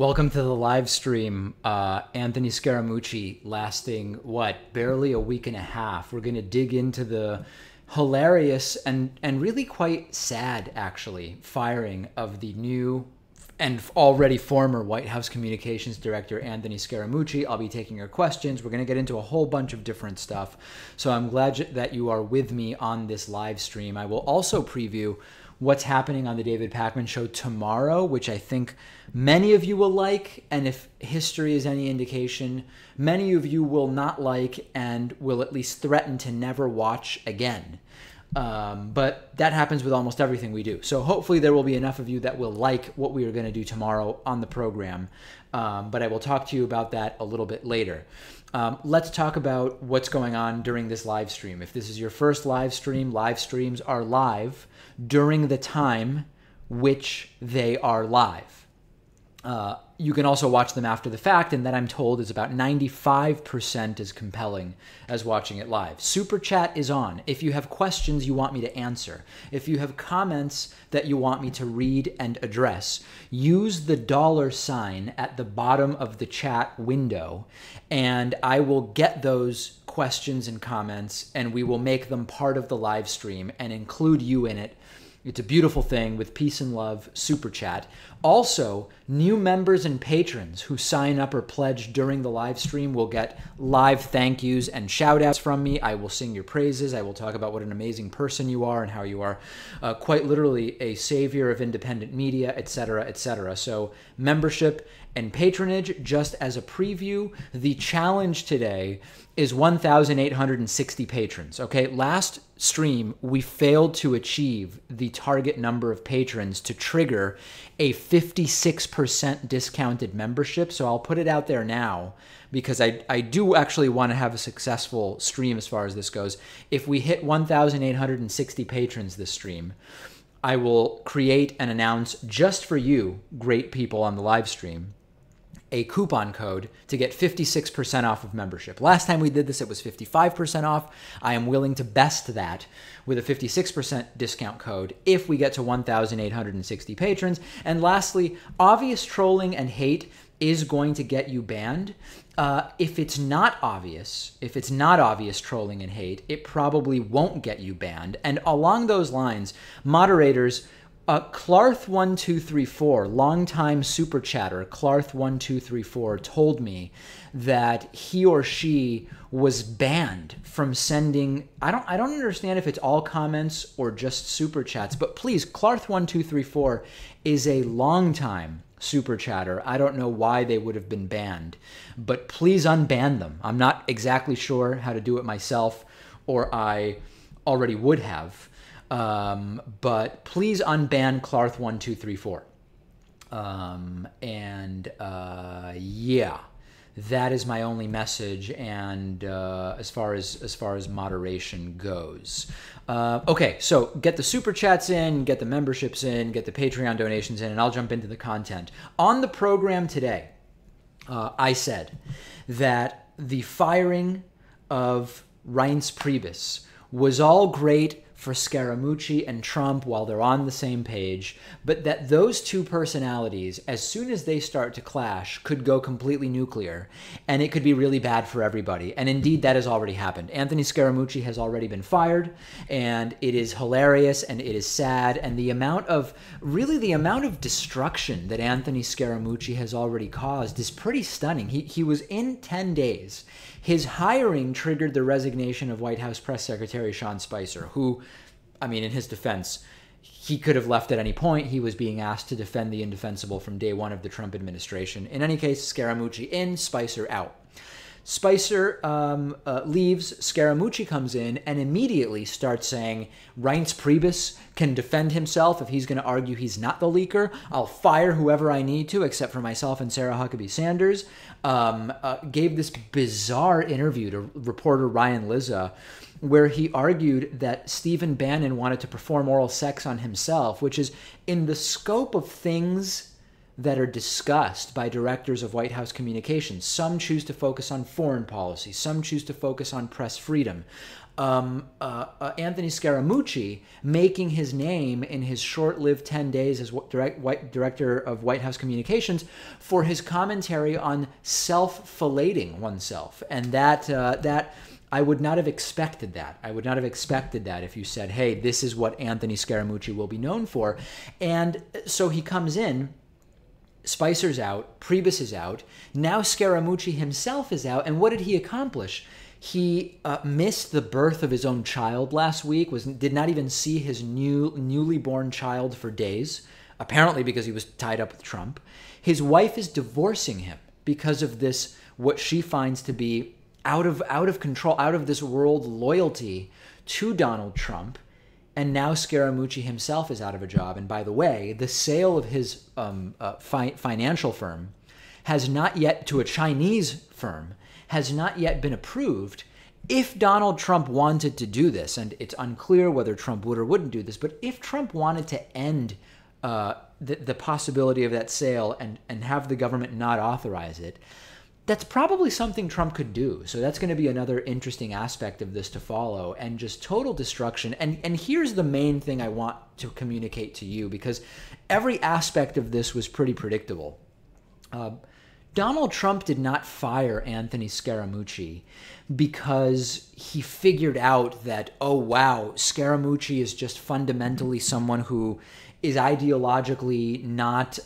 Welcome to the live stream. Anthony Scaramucci lasting, barely a week and a half. We're going to dig into the hilarious and really quite sad, actually, firing of the new and already former White House Communications Director, Anthony Scaramucci. I'll be taking your questions. We're going to get into a whole bunch of different stuff. So I'm glad that you are with me on this live stream. I will also preview what's happening on the David Pakman Show tomorrow, which I think many of you will like, and if history is any indication, many of you will not like and will at least threaten to never watch again. But that happens with almost everything we do. So hopefully there will be enough of you that will like what we are going to do tomorrow on the program. But I will talk to you about that a little bit later. Let's talk about what's going on during this live stream. If this is your first live stream, live streams are live during the time which they are live. You can also watch them after the fact, and that I'm told is about 95% as compelling as watching it live. Super Chat is on. If you have questions you want me to answer, if you have comments that you want me to read and address, use the $ at the bottom of the chat window, and I will get those questions and comments, and we will make them part of the live stream and include you in it. It's a beautiful thing with peace and love, Super Chat. Also, new members and patrons who sign up or pledge during the live stream will get live thank yous and shout outs from me. I will sing your praises. I will talk about what an amazing person you are and how you are quite literally a savior of independent media, etc., etc. So membership and patronage, just as a preview, the challenge today is 1,860 patrons. Okay, last stream, we failed to achieve the target number of patrons to trigger a 56% discounted membership. So I'll put it out there now because I do actually want to have a successful stream as far as this goes. If we hit 1,860 patrons this stream, I will create and announce just for you, great people on the live stream, a coupon code to get 56% off of membership. Last time we did this, it was 55% off. I am willing to best that with a 56% discount code if we get to 1,860 patrons. And lastly, obvious trolling and hate is going to get you banned. If it's not obvious trolling and hate, it probably won't get you banned. And along those lines, moderators, Clarth1234, longtime super chatter, Clarth1234 told me that he or she was banned from sending, I don't understand if it's all comments or just super chats, but please, Clarth1234 is a longtime super chatter. I don't know why they would have been banned, but please unban them. I'm not exactly sure how to do it myself, or I already would have. But please unban Clarth1234. Yeah, that is my only message. And as far as moderation goes, okay. So get the super chats in, get the memberships in, get the Patreon donations in, and I'll jump into the content on the program today. I said that the firing of Reince Priebus was all great for Scaramucci and Trump while they're on the same page, but that those two personalities, as soon as they start to clash, could go completely nuclear, and it could be really bad for everybody. And indeed, that has already happened. Anthony Scaramucci has already been fired, and it is hilarious, and it is sad, and the amount of destruction that Anthony Scaramucci has already caused is pretty stunning. He was in 10 days. His hiring triggered the resignation of White House Press Secretary Sean Spicer, who, I mean, in his defense, he could have left at any point. He was being asked to defend the indefensible from day one of the Trump administration. In any case, Scaramucci in, Spicer out. Spicer leaves, Scaramucci comes in and immediately starts saying, Reince Priebus can defend himself if he's going to argue he's not the leaker. I'll fire whoever I need to, except for myself and Sarah Huckabee Sanders. Gave this bizarre interview to reporter Ryan Lizza, where he argued that Stephen Bannon wanted to perform oral sex on himself, which is in the scope of things that are discussed by directors of White House communications. Some choose to focus on foreign policy. Some choose to focus on press freedom. Anthony Scaramucci making his name in his short-lived 10 days as director of White House communications for his commentary on self-fellating oneself. And that I would not have expected that. I would not have expected that if you said, hey, this is what Anthony Scaramucci will be known for. And so he comes in, Spicer's out, Priebus is out, now Scaramucci himself is out, and what did he accomplish? He missed the birth of his own child last week, did not even see his newly born child for days, apparently because he was tied up with Trump. His wife is divorcing him because of this, what she finds to be out of control, out of this world loyalty to Donald Trump. And now Scaramucci himself is out of a job. And by the way, the sale of his financial firm has not yet, to a Chinese firm, has not yet been approved. If Donald Trump wanted to do this, and it's unclear whether Trump would or wouldn't do this, but if Trump wanted to end the possibility of that sale and have the government not authorize it, that's probably something Trump could do. So that's going to be another interesting aspect of this to follow, and just total destruction. And here's the main thing I want to communicate to you, because every aspect of this was pretty predictable. Donald Trump did not fire Anthony Scaramucci because he figured out that, oh, wow, Scaramucci is just fundamentally someone who is ideologically not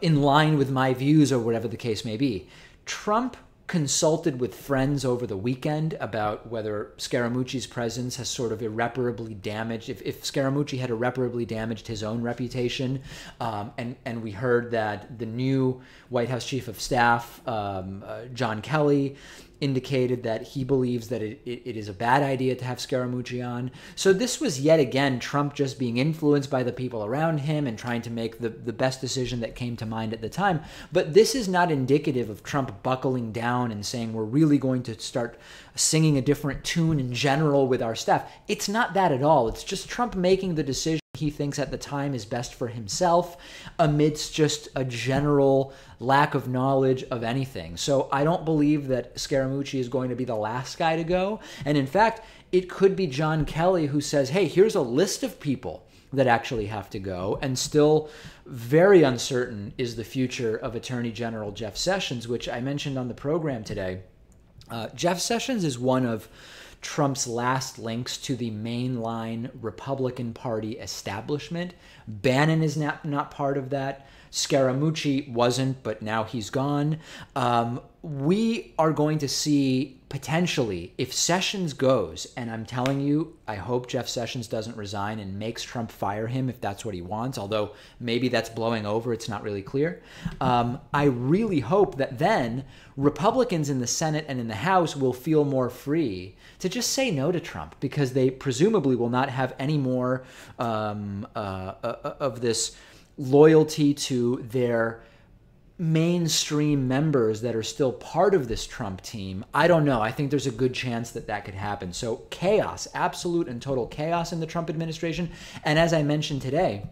in line with my views, or whatever the case may be. Trump consulted with friends over the weekend about whether Scaramucci's presence has sort of irreparably damaged, if Scaramucci had irreparably damaged his own reputation. And we heard that the new White House Chief of Staff, John Kelly, indicated that he believes that it is a bad idea to have Scaramucci on. So this was yet again Trump just being influenced by the people around him and trying to make the best decision that came to mind at the time. But this is not indicative of Trump buckling down and saying we're really going to start singing a different tune in general with our staff. It's not that at all. It's just Trump making the decision he thinks at the time is best for himself, amidst just a general lack of knowledge of anything. So I don't believe that Scaramucci is going to be the last guy to go. And in fact, it could be John Kelly who says, hey, here's a list of people that actually have to go. And still very uncertain is the future of Attorney General Jeff Sessions, which I mentioned on the program today. Jeff Sessions is one of Trump's last links to the mainline Republican Party establishment. Bannon is not part of that. Scaramucci wasn't, but now he's gone. We are going to see potentially, if Sessions goes, and I'm telling you, I hope Jeff Sessions doesn't resign and makes Trump fire him if that's what he wants, although maybe that's blowing over, it's not really clear. I really hope that then Republicans in the Senate and in the House will feel more free to just say no to Trump, because they presumably will not have any more of this loyalty to their mainstream members that are still part of this Trump team. I don't know. I think there's a good chance that that could happen. So chaos, absolute and total chaos in the Trump administration. And as I mentioned today,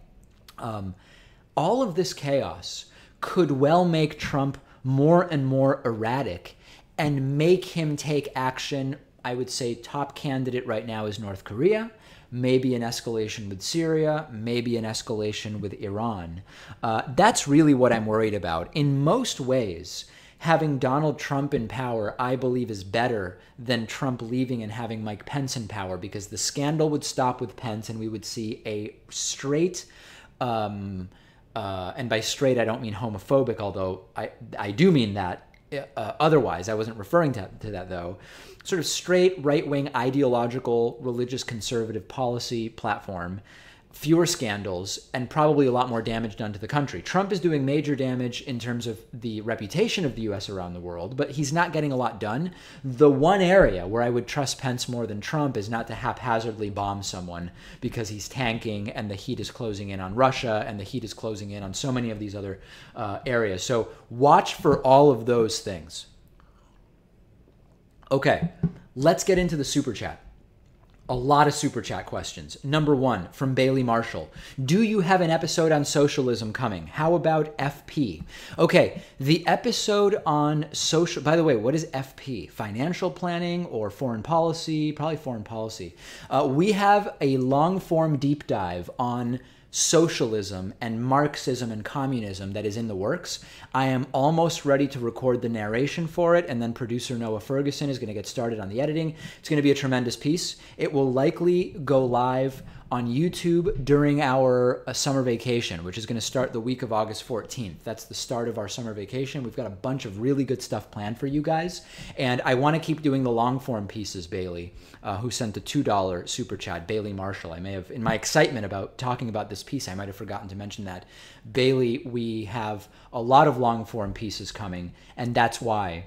all of this chaos could well make Trump more and more erratic and make him take action. I would say top candidate right now is North Korea. Maybe an escalation with Syria, maybe an escalation with Iran. That's really what I'm worried about. In most ways, having Donald Trump in power, I believe, is better than Trump leaving and having Mike Pence in power, because the scandal would stop with Pence and we would see a straight, and by straight I don't mean homophobic, although I do mean that. Otherwise, I wasn't referring to that, though. Sort of straight, right-wing, ideological, religious, conservative policy platform, fewer scandals, and probably a lot more damage done to the country. Trump is doing major damage in terms of the reputation of the U.S. around the world, but he's not getting a lot done. The one area where I would trust Pence more than Trump is not to haphazardly bomb someone because he's tanking and the heat is closing in on Russia and the heat is closing in on so many of these other areas. So watch for all of those things. Okay, let's get into the super chat. A lot of super chat questions. Number one from Bailey Marshall. Do you have an episode on socialism coming? How about FP? Okay, the episode on social, by the way, what is FP? Financial planning or foreign policy? Probably foreign policy. We have a long form deep dive on socialism and Marxism and communism that is in the works. I am almost ready to record the narration for it, and then producer Noah Ferguson is going to get started on the editing. It's going to be a tremendous piece. It will likely go live on YouTube during our summer vacation, which is going to start the week of August 14th. That's the start of our summer vacation. We've got a bunch of really good stuff planned for you guys, and I want to keep doing the long form pieces, Bailey, who sent the $2 super chat, Bailey Marshall. I may have, in my excitement about talking about this piece, I might have forgotten to mention that. Bailey, we have a lot of long form pieces coming, and that's why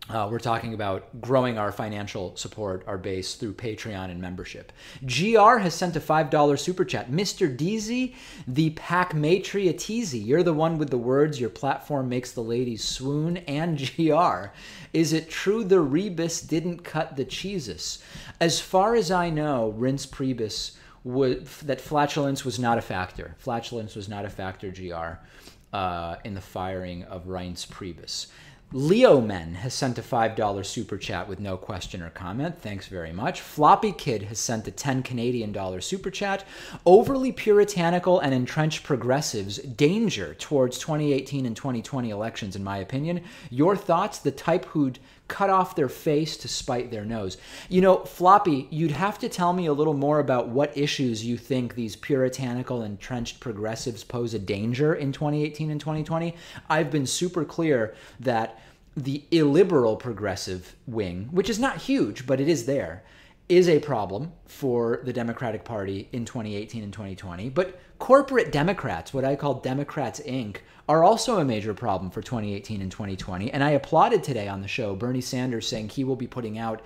we're talking about growing our financial support, our base, through Patreon and membership. GR has sent a $5 super chat. Mr. Deezy, the Pac-Matriatizi, you're the one with the words, your platform makes the ladies swoon, and GR. Is it true the rebus didn't cut the cheeses? As far as I know, rinse prebus, that flatulence was not a factor. Flatulence was not a factor, GR, in the firing of Reince Priebus. Leo Men has sent a $5 super chat with no question or comment. Thanks very much. Floppy Kid has sent a $10 Canadian super chat. Overly puritanical and entrenched progressives danger towards 2018 and 2020 elections, in my opinion. Your thoughts? The type who'd cut off their face to spite their nose. You know, Floppy, you'd have to tell me a little more about what issues you think these puritanical, entrenched progressives pose a danger in 2018 and 2020. I've been super clear that the illiberal progressive wing, which is not huge, but it is there, is a problem for the Democratic Party in 2018 and 2020. But corporate Democrats, what I call Democrats Inc., are also a major problem for 2018 and 2020. And I applauded today on the show Bernie Sanders saying he will be putting out,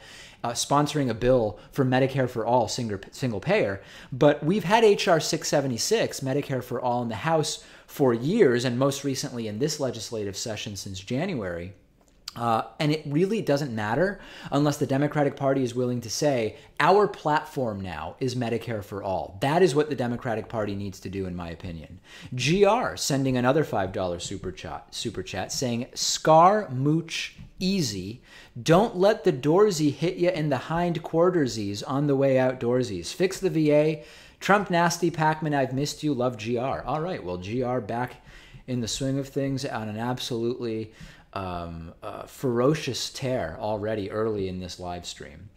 sponsoring a bill for Medicare for all, single payer. But we've had H.R. 676, Medicare for all, in the House for years, and most recently in this legislative session since January. And it really doesn't matter unless the Democratic Party is willing to say, our platform now is Medicare for all. That is what the Democratic Party needs to do, in my opinion. GR sending another $5 super chat saying, Scaramucci easy. Don't let the doorsy hit you in the hind quartersies on the way outdoorsies. Fix the VA. Trump nasty Pacman, I've missed you. Love GR. All right, well, GR back in the swing of things on an absolutely ferocious tear already early in this live stream.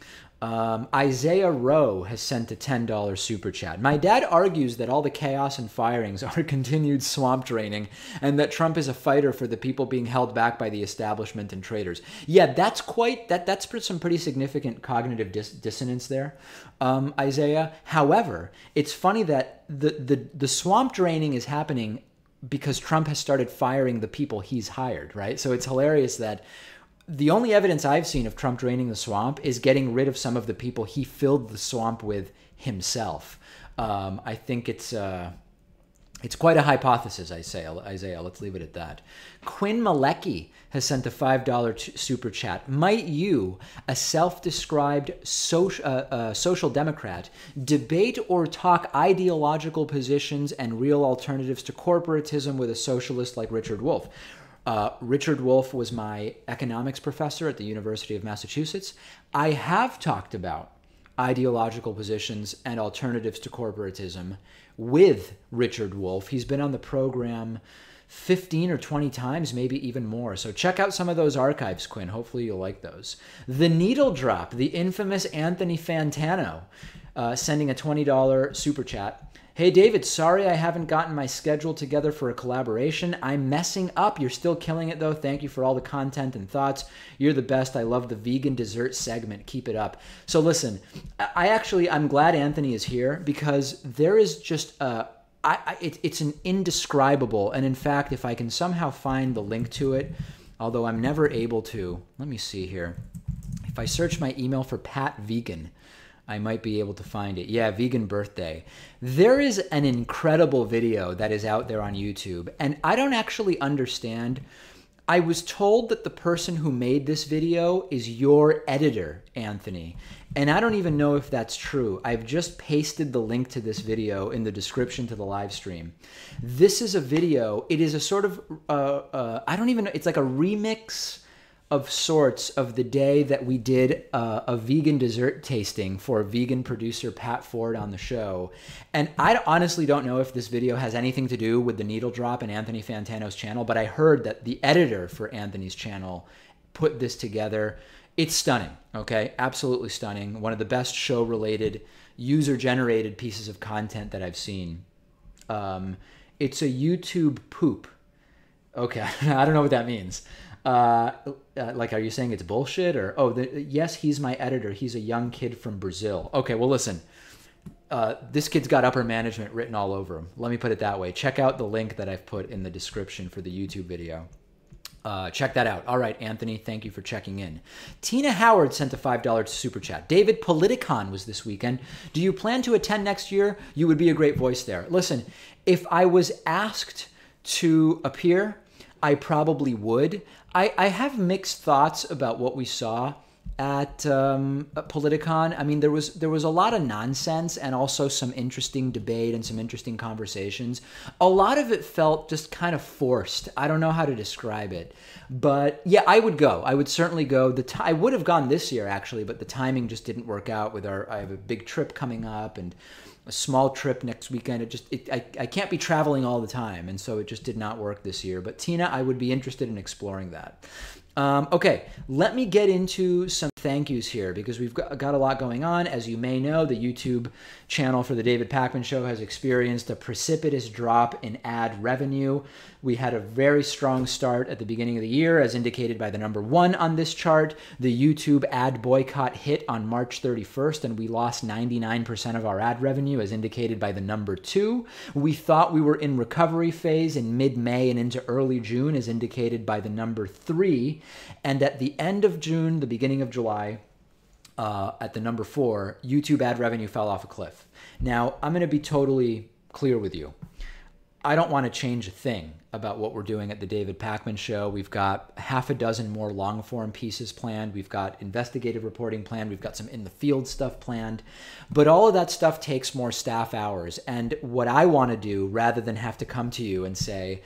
Isaiah Rowe has sent a $10 super chat. My dad argues that all the chaos and firings are continued swamp draining and that Trump is a fighter for the people being held back by the establishment and traitors. Yeah, that's some pretty significant cognitive dissonance there, Isaiah. However, it's funny that the swamp draining is happening because Trump has started firing the people he's hired, right? So it's hilarious that the only evidence I've seen of Trump draining the swamp is getting rid of some of the people he filled the swamp with himself. I think it's quite a hypothesis, Isaiah. Let's leave it at that. Quinn Malecki has sent a $5 super chat. Might you, a self-described social democrat, debate or talk ideological positions and real alternatives to corporatism with a socialist like Richard Wolff? Richard Wolff was my economics professor at the University of Massachusetts. I have talked about ideological positions and alternatives to corporatism with Richard Wolff. He's been on the program 15 or 20 times, maybe even more. So check out some of those archives, Quinn. Hopefully you'll like those. The Needle Drop, the infamous Anthony Fantano, sending a $20 super chat. Hey, David, sorry I haven't gotten my schedule together for a collaboration. I'm messing up. You're still killing it, though. Thank you for all the content and thoughts. You're the best. I love the vegan dessert segment. Keep it up. So listen, I'm glad Anthony is here because there is just it's an indescribable, and in fact, if I can somehow find the link to it, although I'm never able to, let me see here. If I search my email for Pat Vegan, I might be able to find it. Yeah, Vegan Birthday. There is an incredible video that is out there on YouTube, and I don't actually understand. I was told that the person who made this video is your editor, Anthony. And I don't even know if that's true. I've just pasted the link to this video in the description to the live stream. This is a video. It is a sort of, I don't even know, it's like a remix of sorts of the day that we did a vegan dessert tasting for vegan producer Pat Ford on the show. And I honestly don't know if this video has anything to do with the needle drop in Anthony Fantano's channel, but I heard that the editor for Anthony's channel put this together. It's stunning, okay? Absolutely stunning. One of the best show-related, user-generated pieces of content that I've seen. It's a YouTube poop. Okay, I don't know what that means. Like, are you saying it's bullshit? Or, oh, yes, he's my editor. He's a young kid from Brazil. Okay, well, listen. This kid's got upper management written all over him. Let me put it that way. Check out the link that I've put in the description for the YouTube video. Check that out. All right, Anthony, thank you for checking in. Tina Howard sent a $5 super chat. David, Politicon was this weekend. Do you plan to attend next year? You would be a great voice there. Listen, if I was asked to appear, I probably would. I have mixed thoughts about what we saw at Politicon. I mean, there was a lot of nonsense and also some interesting debate and some interesting conversations. A lot of it felt just kind of forced. I don't know how to describe it. But yeah, I would go. I would certainly go. I would have gone this year, actually, but the timing just didn't work out with I have a big trip coming up and a small trip next weekend. I can't be traveling all the time, and so it just did not work this year. But Tina, I would be interested in exploring that. Okay, let me get into some thank yous here because we've got a lot going on. As you may know, the YouTube channel for the David Pakman Show has experienced a precipitous drop in ad revenue. We had a very strong start at the beginning of the year, as indicated by the number 1 on this chart. The YouTube ad boycott hit on March 31st, and we lost 99% of our ad revenue, as indicated by the number 2. We thought we were in recovery phase in mid-May and into early June, as indicated by the number 3. And at the end of June, the beginning of July, at the number 4, YouTube ad revenue fell off a cliff. Now, I'm going to be totally clear with you. I don't want to change a thing about what we're doing at the David Pakman Show. We've got half a dozen more long-form pieces planned. We've got investigative reporting planned. We've got some in-the-field stuff planned. But all of that stuff takes more staff hours. And what I want to do, rather than have to come to you and say,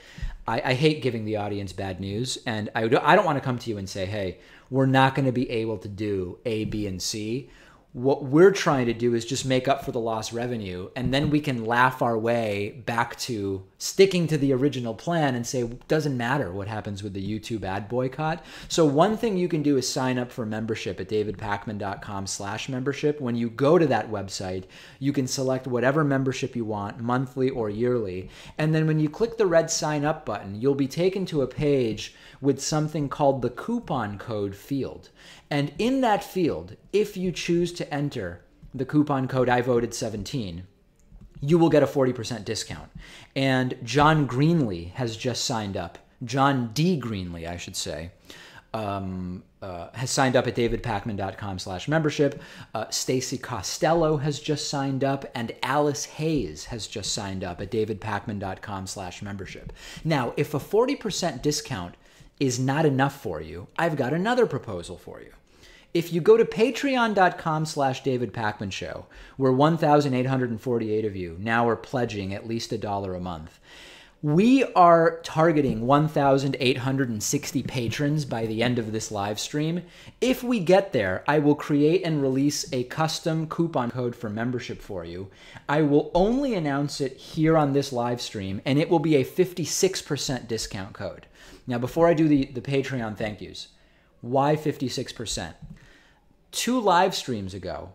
I hate giving the audience bad news, and I don't want to come to you and say, hey, we're not going to be able to do A, B, and C. What we're trying to do is just make up for the lost revenue, and then we can laugh our way back to sticking to the original plan and say, it doesn't matter what happens with the YouTube ad boycott. So one thing you can do is sign up for membership at davidpakman.com/membership. When you go to that website, you can select whatever membership you want, monthly or yearly. And then when you click the red sign up button, you'll be taken to a page with something called the coupon code field. And in that field, if you choose to enter the coupon code I voted 17, you will get a 40% discount. And John Greenlee has just signed up. John D. Greenlee, I should say, has signed up at davidpakman.com/membership. Stacy Costello has just signed up, and Alice Hayes has just signed up at davidpakman.com/membership. Now, if a 40% discount is not enough for you, I've got another proposal for you. If you go to patreon.com/davidpakmanshow, where 1,848 of you now are pledging at least $1 a month, we are targeting 1,860 patrons by the end of this live stream. If we get there, I will create and release a custom coupon code for membership for you. I will only announce it here on this live stream, and it will be a 56% discount code. Now, before I do the Patreon thank yous, why 56%? 2 live streams ago,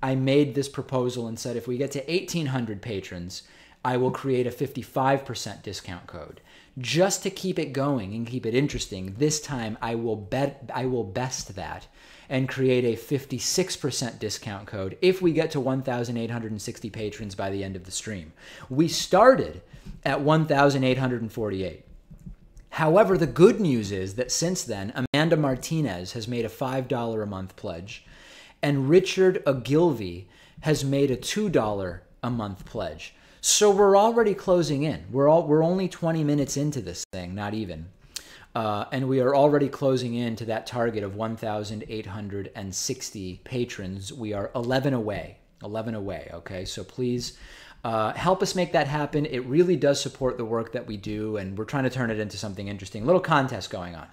I made this proposal and said if we get to 1,800 patrons, I will create a 55% discount code. Just to keep it going and keep it interesting, this time I will best that and create a 56% discount code if we get to 1,860 patrons by the end of the stream. We started at 1,848. However, the good news is that since then, Amanda Martinez has made a $5 a month pledge, and Richard Ogilvy has made a $2 a month pledge. So we're already closing in. We're only 20 minutes into this thing, not even. And we are already closing in to that target of 1,860 patrons. We are 11 away. 11 away, okay? So please help us make that happen. It really does support the work that we do, and we're trying to turn it into something interesting. A little contest going on.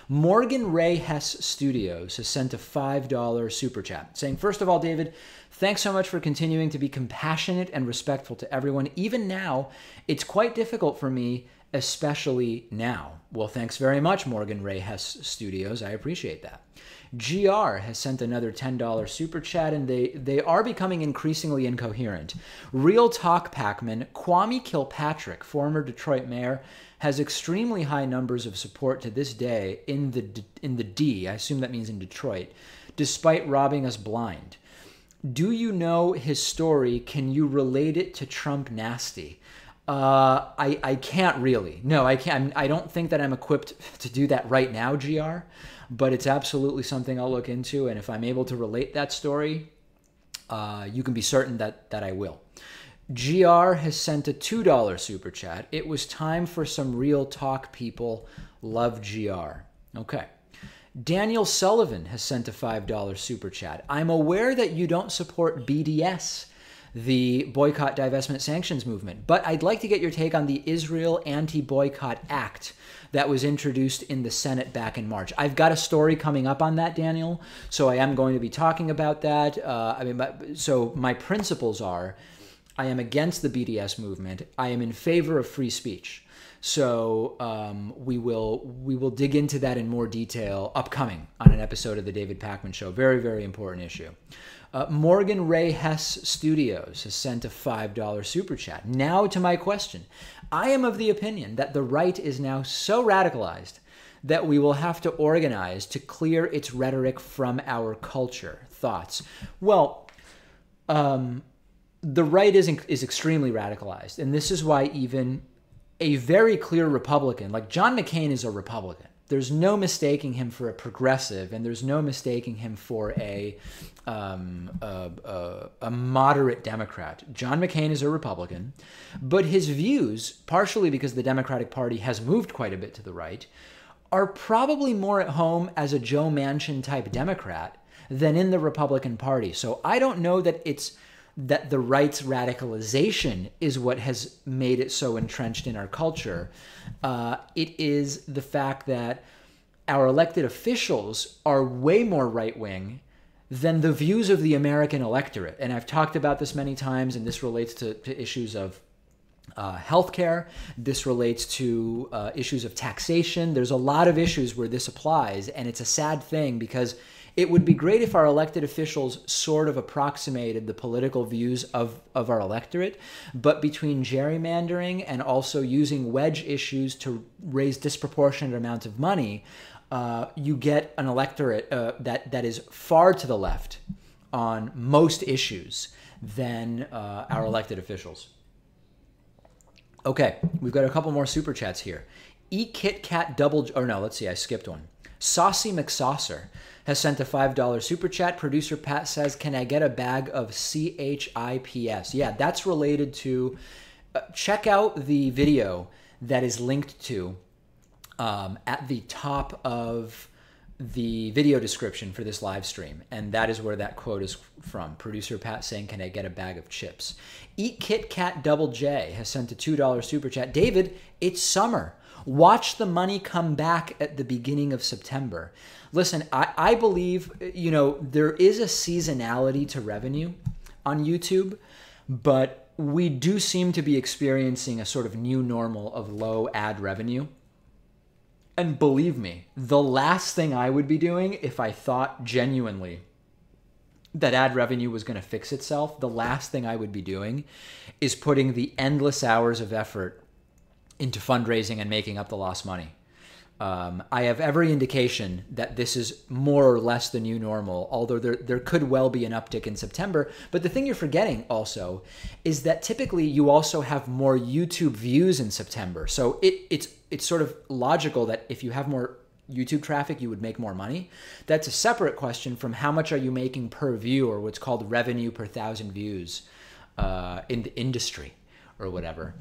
Morgan Ray Hess Studios has sent a $5 super chat saying, first of all, David, thanks so much for continuing to be compassionate and respectful to everyone. Even now, it's quite difficult for me, especially now. Well, thanks very much, Morgan Ray Hess Studios. I appreciate that. GR has sent another $10 super chat, and they are becoming increasingly incoherent. Real Talk Pacman, Kwame Kilpatrick, former Detroit mayor, has extremely high numbers of support to this day in the D, I assume that means in Detroit, despite robbing us blind. Do you know his story? Can you relate it to Trump nasty? I can't really. No, I can't. I don't think that I'm equipped to do that right now, GR, but it's absolutely something I'll look into. And if I'm able to relate that story, you can be certain that I will. GR has sent a $2 super chat. It was time for some real talk, people. Love GR. Okay. Daniel Sullivan has sent a $5 super chat. I'm aware that you don't support BDS, the Boycott, Divestment, Sanctions movement, but I'd like to get your take on the Israel Anti-Boycott Act that was introduced in the Senate back in March. I've got a story coming up on that, Daniel, so I am going to be talking about that. So my principles are, I am against the BDS movement. I am in favor of free speech. So we will dig into that in more detail upcoming on an episode of the David Pakman Show. Very, very important issue. Morgan Ray Hess Studios has sent a $5 super chat. Now to my question. I am of the opinion that the right is now so radicalized that we will have to organize to clear its rhetoric from our culture. Thoughts? Well, the right is extremely radicalized, and this is why even a very clear Republican, like John McCain is a Republican. There's no mistaking him for a progressive, and there's no mistaking him for a moderate Democrat. John McCain is a Republican, but his views, partially because the Democratic Party has moved quite a bit to the right, are probably more at home as a Joe Manchin type Democrat than in the Republican Party. So I don't know that that the right's radicalization is what has made it so entrenched in our culture. It is the fact that our elected officials are way more right-wing than the views of the American electorate. And I've talked about this many times, and this relates to issues of healthcare. This relates to issues of taxation. There's a lot of issues where this applies, and it's a sad thing because it would be great if our elected officials sort of approximated the political views of our electorate, but between gerrymandering and also using wedge issues to raise disproportionate amounts of money, you get an electorate that is far to the left on most issues than our elected officials. Okay, we've got a couple more super chats here. eKitKat double, or no, let's see, I skipped one. Saucy McSaucer has sent a $5 super chat. Producer Pat says, can I get a bag of CHIPS? Yeah, that's related to, check out the video that is linked to at the top of the video description for this live stream. And that is where that quote is from. Producer Pat saying, can I get a bag of chips? Eat Kit Kat Double J has sent a $2 super chat. David, it's summer. Watch the money come back at the beginning of September. Listen, I believe, you know, there is a seasonality to revenue on YouTube, but we do seem to be experiencing a sort of new normal of low ad revenue. And believe me, the last thing I would be doing if I thought genuinely that ad revenue was going to fix itself, the last thing I would be doing is putting the endless hours of effort into fundraising and making up the lost money. I have every indication that this is more or less the new normal, although there could well be an uptick in September. But the thing you're forgetting also is that typically you also have more YouTube views in September. So it's sort of logical that if you have more YouTube traffic, you would make more money. That's a separate question from how much are you making per view, or what's called revenue per 1,000 views in the industry or whatever.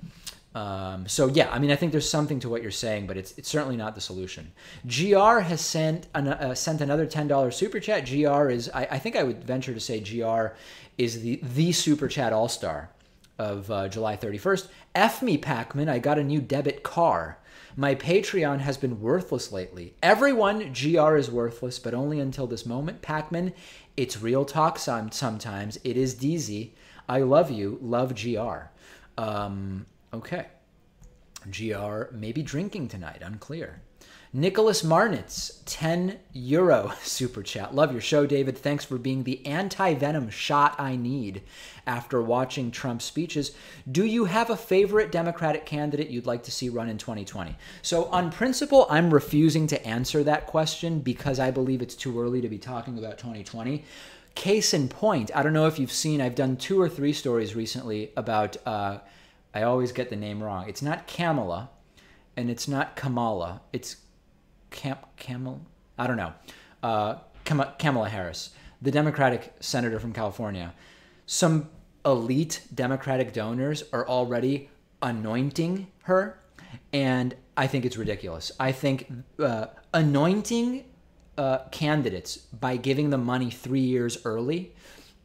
So yeah, I mean, I think there's something to what you're saying, but it's certainly not the solution. GR has sent another $10 super chat. GR is, I think I would venture to say GR is the super chat all-star of July 31st. F me, Pacman, I got a new debit car. My Patreon has been worthless lately. Everyone, GR is worthless, but only until this moment. Pacman, it's real talk sometimes. It is DZ. I love you. Love GR. Okay. GR may be drinking tonight. Unclear. Nicholas Marnitz, €10 super chat. Love your show, David. Thanks for being the anti-venom shot I need after watching Trump's speeches. Do you have a favorite Democratic candidate you'd like to see run in 2020? So on principle, I'm refusing to answer that question because I believe it's too early to be talking about 2020. Case in point, I don't know if you've seen, I've done 2 or 3 stories recently about, I always get the name wrong. It's not Kamala and it's not Kamala. It's Kamala, I don't know. Kamala Harris, the Democratic senator from California. Some elite Democratic donors are already anointing her, and I think it's ridiculous. I think anointing candidates by giving them money 3 years early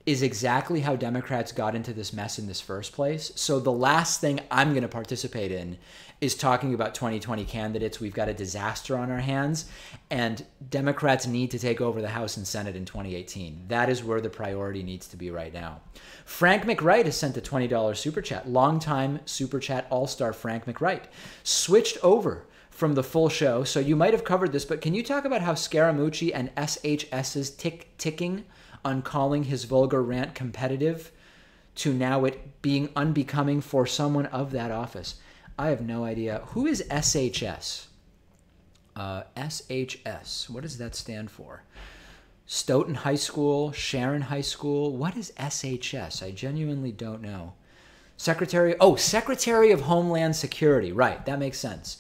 is exactly how Democrats got into this mess in this first place. So the last thing I'm going to participate in is talking about 2020 candidates. We've got a disaster on our hands, and Democrats need to take over the House and Senate in 2018. That is where the priority needs to be right now. Frank McWright has sent a $20 super chat. Longtime super chat all-star Frank McWright switched over from the full show, so you might have covered this, but can you talk about how Scaramucci and SHS's ticking on calling his vulgar rant competitive to now it being unbecoming for someone of that office? I have no idea. Who is SHS? SHS. What does that stand for? Stoughton High School, Sharon High School. What is SHS? I genuinely don't know. Secretary of Homeland Security. Right, that makes sense.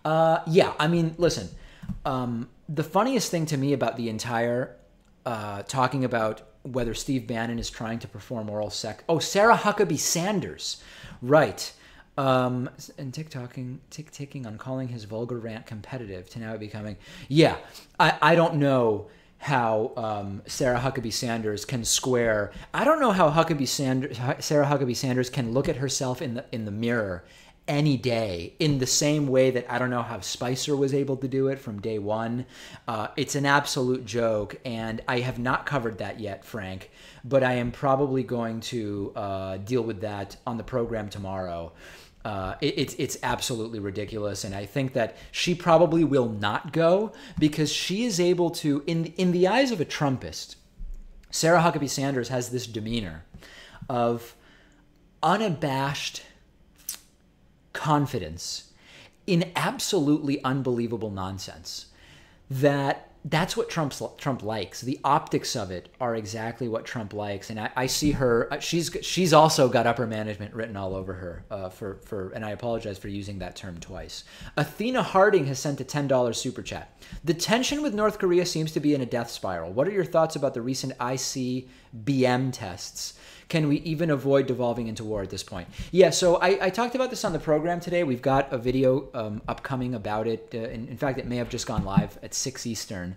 Yeah, I mean, listen. The funniest thing to me about the entire talking about whether Steve Bannon is trying to perform oral sex. Oh, Sarah Huckabee Sanders. Right. And ticking on calling his vulgar rant competitive to now becoming. Yeah, I don't know how Sarah Huckabee Sanders can square. I don't know how Sarah Huckabee Sanders can look at herself in the mirror any day in the same way that I don't know how Spicer was able to do it from day one. It's an absolute joke, and I have not covered that yet, Frank, but I am probably going to deal with that on the program tomorrow. It's absolutely ridiculous, and I think that she probably will not go because she is able to, in the eyes of a Trumpist, Sarah Huckabee Sanders has this demeanor of unabashed confidence in absolutely unbelievable nonsense. That's what Trump likes. The optics of it are exactly what Trump likes, and I see her. She's also got upper management written all over her. And I apologize for using that term twice. Athena Harding has sent a $10 super chat. The tension with North Korea seems to be in a death spiral. What are your thoughts about the recent ICBM tests? Can we even avoid devolving into war at this point? Yeah, so I talked about this on the program today. We've got a video upcoming about it. In fact, it may have just gone live at 6 Eastern.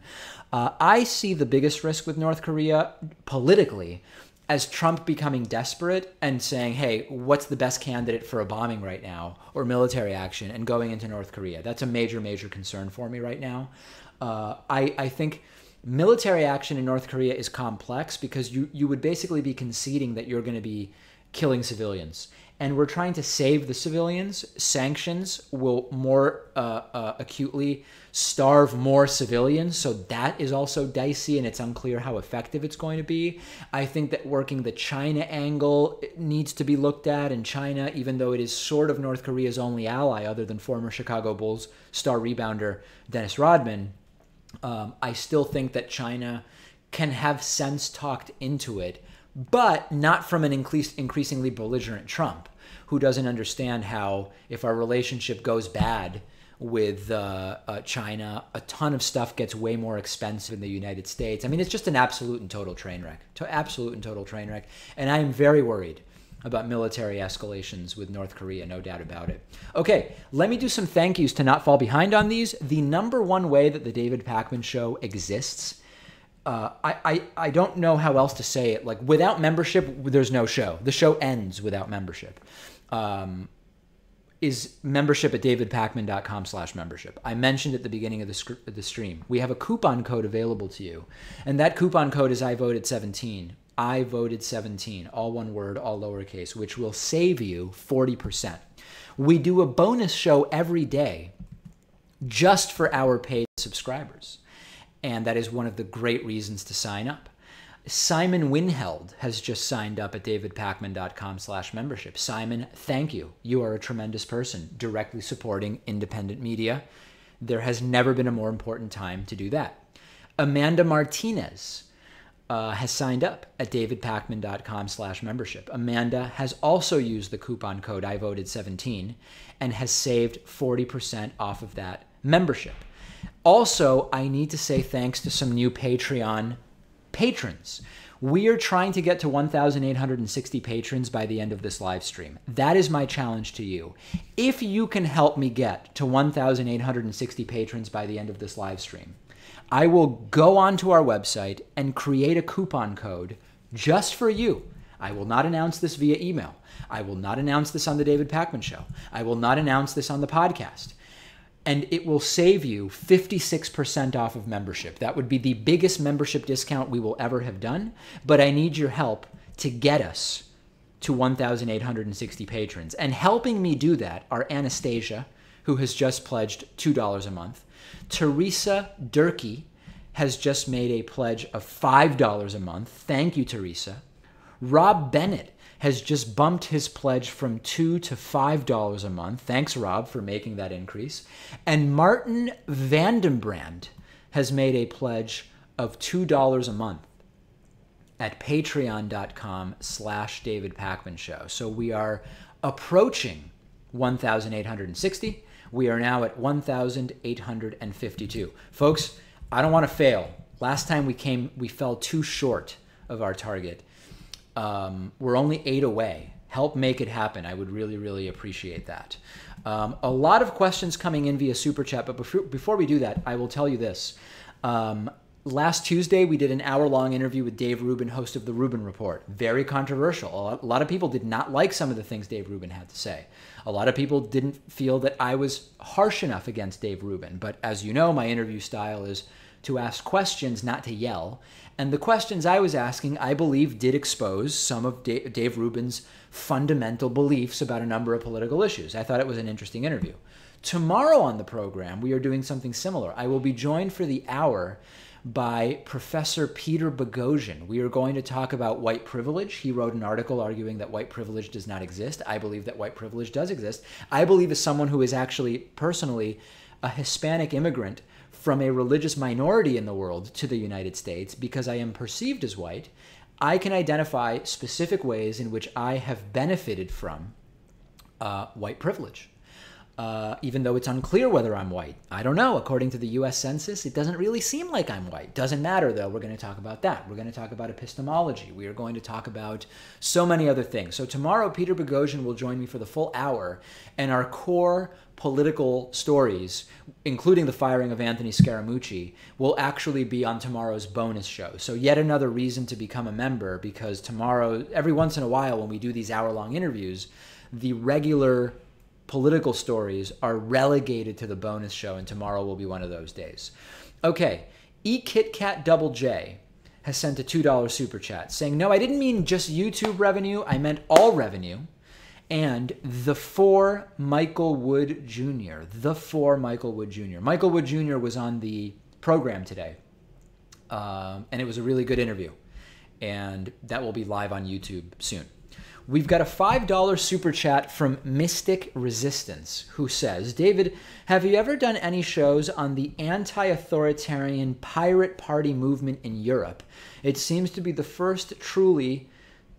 I see the biggest risk with North Korea politically as Trump becoming desperate and saying, hey, what's the best candidate for a bombing right now or military action and going into North Korea. That's a major, major concern for me right now. I think military action in North Korea is complex because you would basically be conceding that you're going to be killing civilians. And we're trying to save the civilians. Sanctions will more acutely starve more civilians. So that is also dicey, and it's unclear how effective it's going to be. I think that working the China angle needs to be looked at. And China, even though it is sort of North Korea's only ally other than former Chicago Bulls star rebounder Dennis Rodman, I still think that China can have sense talked into it, but not from an increasingly belligerent Trump, who doesn't understand how if our relationship goes bad with China, a ton of stuff gets way more expensive in the United States. I mean, it's just an absolute and total train wreck. Absolute and total train wreck. And I am very worried about military escalations with North Korea, no doubt about it. Okay, let me do some thank yous to not fall behind on these. The number one way that the David Pakman Show exists, I don't know how else to say it. Like, without membership, there's no show. The show ends without membership. Is membership at davidpakman.com/membership. I mentioned at the beginning of the stream, we have a coupon code available to you. And that coupon code is I voted 17. I voted 17, all one word, all lowercase, which will save you 40%. We do a bonus show every day just for our paid subscribers. And that is one of the great reasons to sign up. Simon Winheld has just signed up at davidpakman.com/membership. Simon, thank you. You are a tremendous person directly supporting independent media. There has never been a more important time to do that. Amanda Martinez has signed up at davidpakman.com/membership. Amanda has also used the coupon code I voted 17 and has saved 40% off of that membership. Also, I need to say thanks to some new Patreon patrons. We are trying to get to 1,860 patrons by the end of this live stream. That is my challenge to you. If you can help me get to 1,860 patrons by the end of this live stream, I will go onto our website and create a coupon code just for you. I will not announce this via email. I will not announce this on the David Pakman Show. I will not announce this on the podcast. And it will save you 56% off of membership. That would be the biggest membership discount we will ever have done. But I need your help to get us to 1,860 patrons. And helping me do that are Anastasia, who has just pledged $2 a month. Teresa Durkee has just made a pledge of $5 a month. Thank you, Teresa. Rob Bennett has just bumped his pledge from $2 to $5 a month. Thanks, Rob, for making that increase. And Martin Vandenbrand has made a pledge of $2 a month at patreon.com/David Pakman Show. So we are approaching 1,860. We are now at 1,852. Folks, I don't want to fail. Last time we fell too short of our target. We're only 8 away. Help make it happen. I would really, really appreciate that. A lot of questions coming in via Super Chat, but before we do that, I will tell you this. Last Tuesday, we did an hour-long interview with Dave Rubin, host of The Rubin Report. Very controversial. A lot of people did not like some of the things Dave Rubin had to say. A lot of people didn't feel that I was harsh enough against Dave Rubin. But as you know, my interview style is to ask questions, not to yell. And the questions I was asking, I believe, did expose some of Dave Rubin's fundamental beliefs about a number of political issues. I thought it was an interesting interview. Tomorrow on the program, we are doing something similar. I will be joined for the hour by Professor Peter Boghossian. We are going to talk about white privilege. He wrote an article arguing that white privilege does not exist. I believe that white privilege does exist. I believe, as someone who is actually personally a Hispanic immigrant from a religious minority in the world to the United States, because I am perceived as white, I can identify specific ways in which I have benefited from white privilege. Even though it's unclear whether I'm white. I don't know. According to the U.S. Census, it doesn't really seem like I'm white. Doesn't matter, though. We're going to talk about that. We're going to talk about epistemology. We are going to talk about so many other things. So tomorrow, Peter Boghossian will join me for the full hour, and our core political stories, including the firing of Anthony Scaramucci, will actually be on tomorrow's bonus show. So yet another reason to become a member, because tomorrow, every once in a while, when we do these hour-long interviews, the regular political stories are relegated to the bonus show, and tomorrow will be one of those days. Okay, eKitKat has sent a $2 super chat saying, no, I didn't mean just YouTube revenue, I meant all revenue. And the for Michael Wood Jr. Michael Wood Jr. was on the program today, and it was a really good interview, and that will be live on YouTube soon. We've got a $5 super chat from Mystic Resistance, who says, David, have you ever done any shows on the anti-authoritarian pirate party movement in Europe? It seems to be the first truly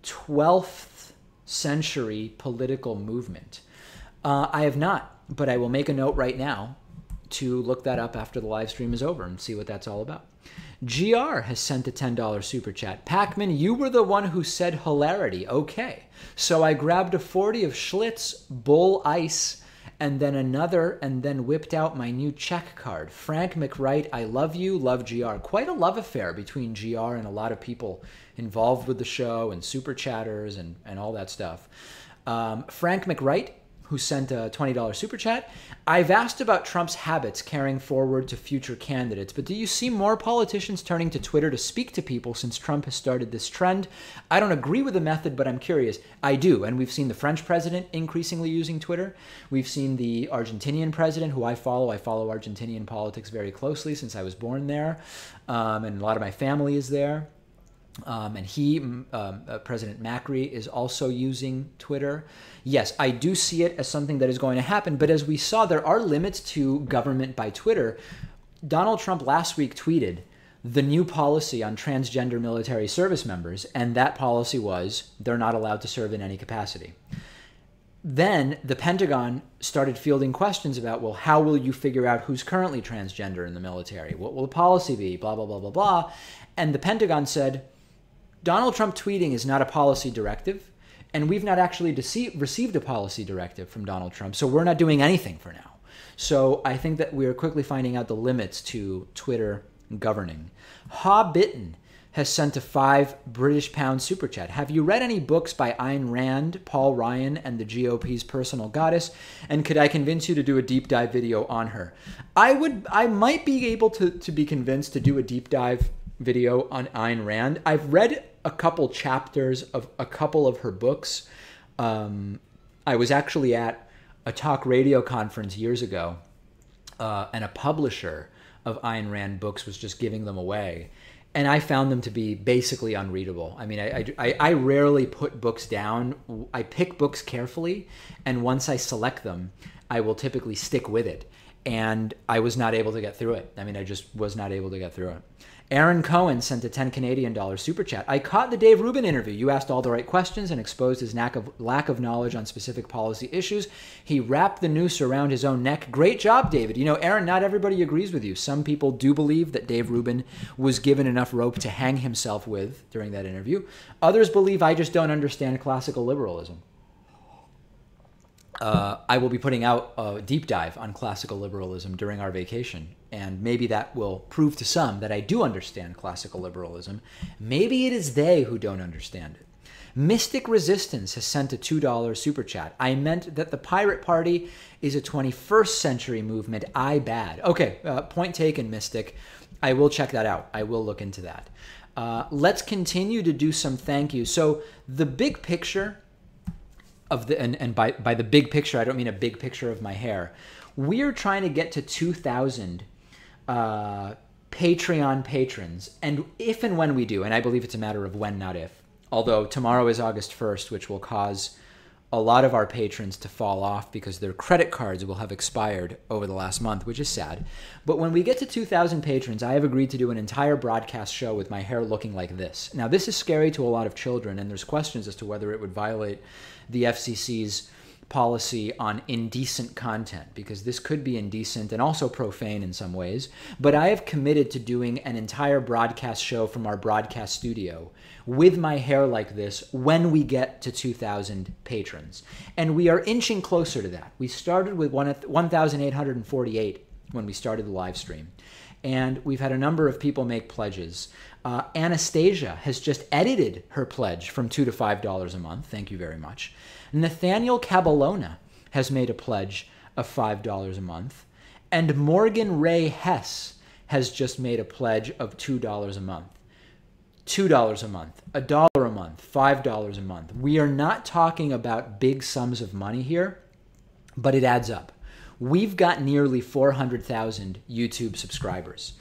12th century political movement. I have not, but I will make a note right now. to look that up after the live stream is over and see what that's all about. GR has sent a $10 super chat. Pacman, you were the one who said hilarity. Okay. So I grabbed a 40 of Schlitz, Bull Ice, and then another, and then whipped out my new check card. Frank McWright, I love you, love GR. Quite a love affair between GR and a lot of people involved with the show and super chatters and all that stuff. Frank McWright, who sent a $20 super chat. I've asked about Trump's habits carrying forward to future candidates, but do you see more politicians turning to Twitter to speak to people since Trump has started this trend? I don't agree with the method, but I'm curious. I do, and we've seen the French president increasingly using Twitter. We've seen the Argentinian president, who I follow. I follow Argentinian politics very closely since I was born there, and a lot of my family is there. President Macri is also using Twitter. Yes, I do see it as something that is going to happen, but as we saw, there are limits to government by Twitter. Donald Trump last week tweeted the new policy on transgender military service members, and that policy was they're not allowed to serve in any capacity. Then the Pentagon started fielding questions about, well, how will you figure out who's currently transgender in the military? What will the policy be? Blah, blah, blah, blah, blah. And the Pentagon said, Donald Trump tweeting is not a policy directive, and we've not actually received a policy directive from Donald Trump, so we're not doing anything for now. So I think that we are quickly finding out the limits to Twitter governing. Hobbitten has sent a £5 super chat. Have you read any books by Ayn Rand, Paul Ryan, and the GOP's personal goddess? And could I convince you to do a deep dive video on her? I might be able to be convinced to do a deep dive video on Ayn Rand. I've read a couple chapters of a couple of her books. I was actually at a talk radio conference years ago, and a publisher of Ayn Rand books was just giving them away. And I found them to be basically unreadable. I mean, I rarely put books down. I pick books carefully, and once I select them, I will typically stick with it. And I was not able to get through it. I mean, I just was not able to get through it. Aaron Cohen sent a $10 Canadian super chat. I caught the Dave Rubin interview. You asked all the right questions and exposed his lack of knowledge on specific policy issues. He wrapped the noose around his own neck. Great job, David. You know, Aaron, not everybody agrees with you. Some people do believe that Dave Rubin was given enough rope to hang himself with during that interview. Others believe I just don't understand classical liberalism. I will be putting out a deep dive on classical liberalism during our vacation, and maybe that will prove to some that I do understand classical liberalism. Maybe it is they who don't understand it. Mystic Resistance has sent a $2 super chat. I meant that the Pirate Party is a 21st century movement. I bad. Okay, point taken, Mystic. I will check that out. I will look into that. Let's continue to do some thank yous. So the big picture of the, and by the big picture, I don't mean a big picture of my hair. We're trying to get to 2,000 Patreon patrons. And if and when we do, and I believe it's a matter of when, not if, although tomorrow is August 1st, which will cause a lot of our patrons to fall off because their credit cards will have expired over the last month, which is sad. But when we get to 2,000 patrons, I have agreed to do an entire broadcast show with my hair looking like this. Now, this is scary to a lot of children, and there's questions as to whether it would violate the FCC's policy on indecent content, because this could be indecent and also profane in some ways. But I have committed to doing an entire broadcast show from our broadcast studio with my hair like this when we get to 2,000 patrons. And we are inching closer to that. We started with 1,848 when we started the live stream. And we've had a number of people make pledges. Anastasia has just edited her pledge from $2 to $5 a month. Thank you very much. Nathaniel Caballona has made a pledge of $5 a month. And Morgan Ray Hess has just made a pledge of $2 a month. $2 a month, $1 a month, $5 a month. We are not talking about big sums of money here, but it adds up. We've got nearly 400,000 YouTube subscribers.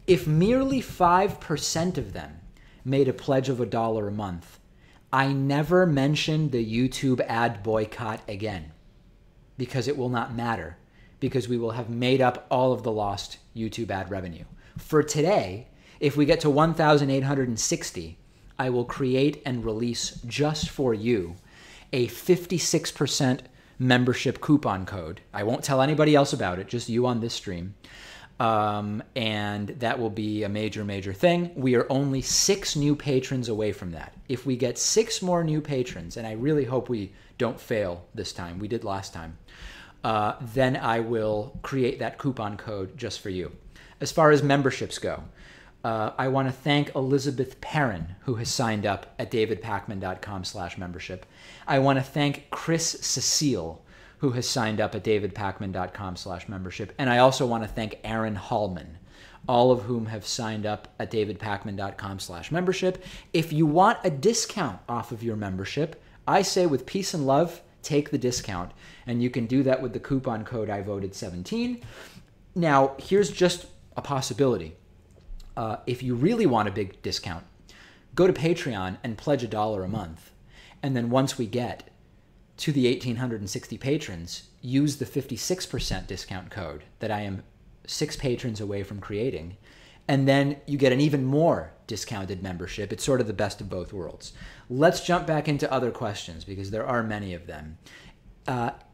If merely 5% of them made a pledge of $1 a month, I never mention the YouTube ad boycott again, because it will not matter, because we will have made up all of the lost YouTube ad revenue. For today, if we get to 1,860, I will create and release just for you a 56% membership coupon code. I won't tell anybody else about it, just you on this stream. And that will be a major, major thing. We are only 6 new patrons away from that. If we get 6 more new patrons, and I really hope we don't fail this time, we did last time, then I will create that coupon code just for you. As far as memberships go, I want to thank Elizabeth Perrin, who has signed up at davidpakman.com/membership. I want to thank Chris Cecile, who has signed up at davidpakman.com/membership. And I also want to thank Aaron Hallman, all of whom have signed up at davidpakman.com/membership. If you want a discount off of your membership, I say with peace and love, take the discount. And you can do that with the coupon code I voted 17. Now, here's just a possibility. If you really want a big discount, go to Patreon and pledge $1 a month. And then once we get to the 1,860 patrons, use the 56% discount code that I am 6 patrons away from creating. And then you get an even more discounted membership. It's sort of the best of both worlds. Let's jump back into other questions because there are many of them.